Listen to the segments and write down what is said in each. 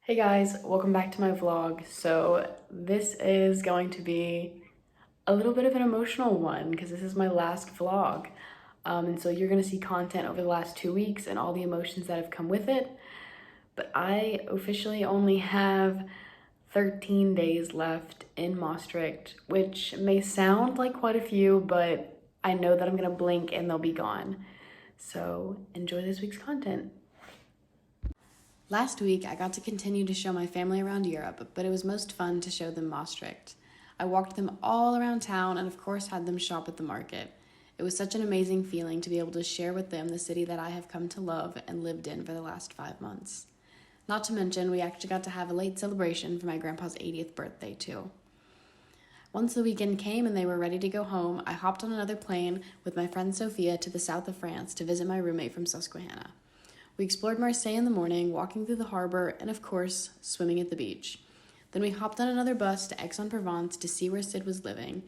Hey guys, welcome back to my vlog. So this is going to be a little bit of an emotional one because this is my last vlog. And so you're gonna see content over the last 2 weeks and all the emotions that have come with it. But I officially only have 13 days left in Maastricht, which may sound like quite a few, but I know that I'm gonna blink and they'll be gone. So enjoy this week's content. Last week, I got to continue to show my family around Europe, but it was most fun to show them Maastricht. I walked them all around town and, of course, had them shop at the market. It was such an amazing feeling to be able to share with them the city that I have come to love and lived in for the last 5 months. Not to mention, we actually got to have a late celebration for my grandpa's 80th birthday, too. Once the weekend came and they were ready to go home, I hopped on another plane with my friend Sophia to the south of France to visit my roommate from Susquehanna. We explored Marseille in the morning, walking through the harbor, and of course, swimming at the beach. Then we hopped on another bus to Aix-en-Provence to see where Sid was living.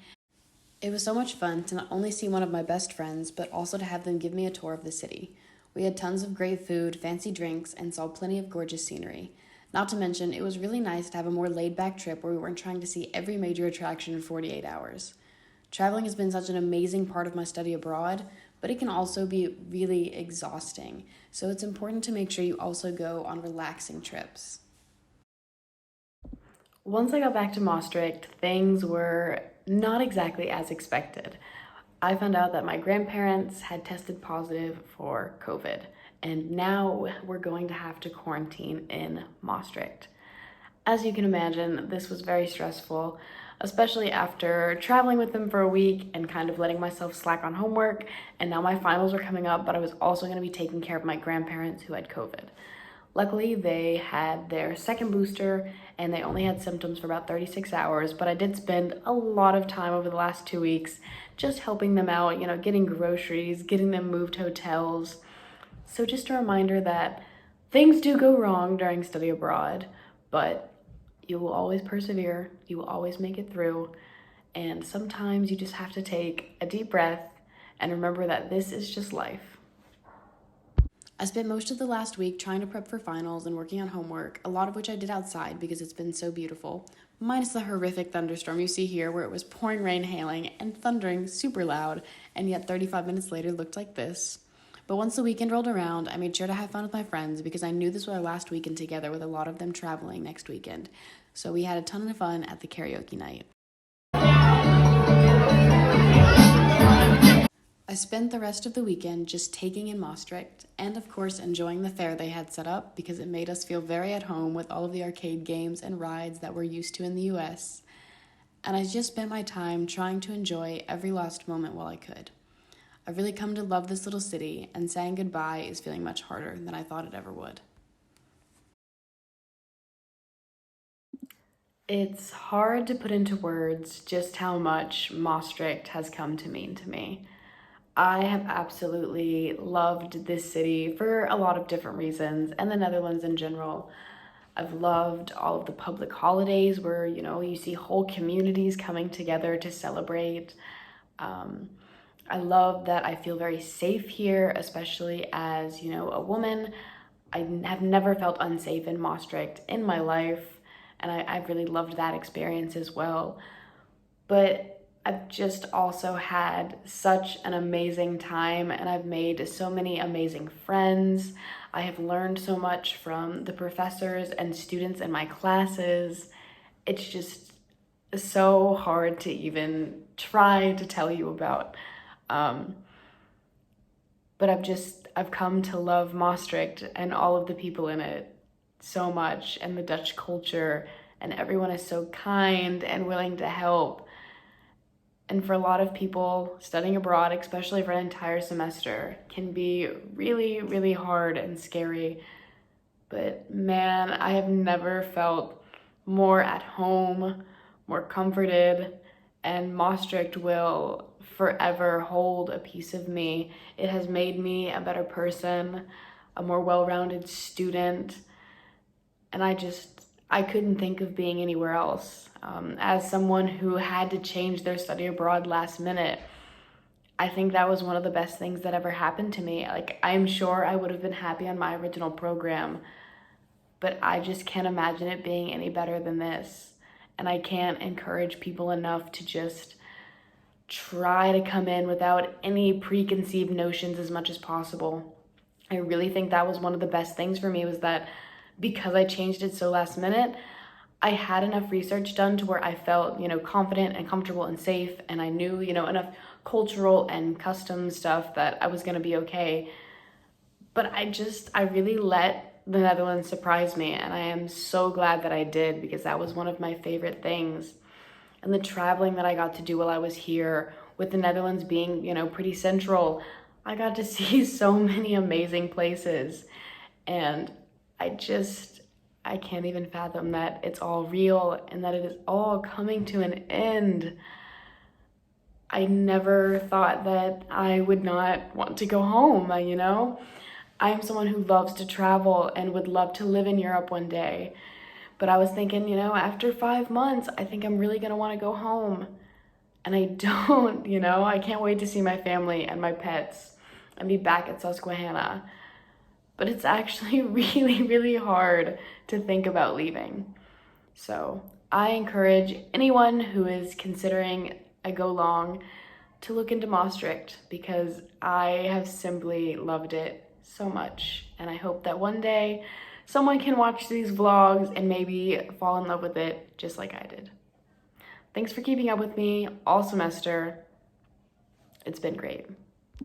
It was so much fun to not only see one of my best friends, but also to have them give me a tour of the city. We had tons of great food, fancy drinks, and saw plenty of gorgeous scenery. Not to mention, it was really nice to have a more laid-back trip where we weren't trying to see every major attraction in 48 hours. Traveling has been such an amazing part of my study abroad, but it can also be really exhausting. So it's important to make sure you also go on relaxing trips. Once I got back to Maastricht, things were not exactly as expected. I found out that my grandparents had tested positive for COVID, and now we're going to have to quarantine in Maastricht. As you can imagine, this was very stressful, especially after traveling with them for a week and kind of letting myself slack on homework. And now my finals were coming up, but I was also going to be taking care of my grandparents who had COVID. Luckily, they had their second booster and they only had symptoms for about 36 hours, but I did spend a lot of time over the last 2 weeks just helping them out, getting groceries, getting them moved hotels. So just a reminder that things do go wrong during study abroad, but you will always persevere, you will always make it through, and sometimes you just have to take a deep breath and remember that this is just life. I spent most of the last week trying to prep for finals and working on homework, a lot of which I did outside because it's been so beautiful, minus the horrific thunderstorm you see here where it was pouring rain, hailing, and thundering super loud, and yet 35 minutes later looked like this. But once the weekend rolled around, I made sure to have fun with my friends because I knew this was our last weekend together with a lot of them traveling next weekend. So we had a ton of fun at the karaoke night. I spent the rest of the weekend just taking in Maastricht and, of course, enjoying the fair they had set up because it made us feel very at home with all of the arcade games and rides that we're used to in the US. And I just spent my time trying to enjoy every last moment while I could. I've really come to love this little city, and saying goodbye is feeling much harder than I thought it ever would. It's hard to put into words just how much Maastricht has come to mean to me. I have absolutely loved this city for a lot of different reasons, and the Netherlands in general. I've loved all of the public holidays where, you see whole communities coming together to celebrate. Um, I love that I feel very safe here, especially as, a woman. I have never felt unsafe in Maastricht in my life, and I've really loved that experience as well. But I've just also had such an amazing time, and I've made so many amazing friends. I have learned so much from the professors and students in my classes. It's just so hard to even try to tell you about. Um, but I've come to love Maastricht and all of the people in it so much, and the Dutch culture, and everyone is so kind and willing to help. And for a lot of people, studying abroad, especially for an entire semester, can be really, really hard and scary. But man, I have never felt more at home, more comforted, and Maastricht will forever hold a piece of me. It has made me a better person, a more well-rounded student, and I couldn't think of being anywhere else. As someone who had to change their study abroad last minute, I think that was one of the best things that ever happened to me. Like, I'm sure I would have been happy on my original program, but I just can't imagine it being any better than this. And I can't encourage people enough to just try to come in without any preconceived notions as much as possible. I really think that was one of the best things for me, was that because I changed it so last minute, I had enough research done to where I felt, confident and comfortable and safe, and I knew, enough cultural and custom stuff that I was going to be okay. But I really let the Netherlands surprise me, and I am so glad that I did, because that was one of my favorite things. And the traveling that I got to do while I was here, with the Netherlands being, pretty central, I got to see so many amazing places. And I can't even fathom that it's all real and that it is all coming to an end. I never thought that I would not want to go home. I'm someone who loves to travel and would love to live in Europe one day. But I was thinking, after 5 months, I think I'm really gonna wanna go home. And I don't, I can't wait to see my family and my pets and be back at Susquehanna. But it's actually really, really hard to think about leaving. So I encourage anyone who is considering a go long to look into Maastricht, because I have simply loved it so much. And I hope that one day someone can watch these vlogs and maybe fall in love with it just like I did. Thanks for keeping up with me all semester. It's been great.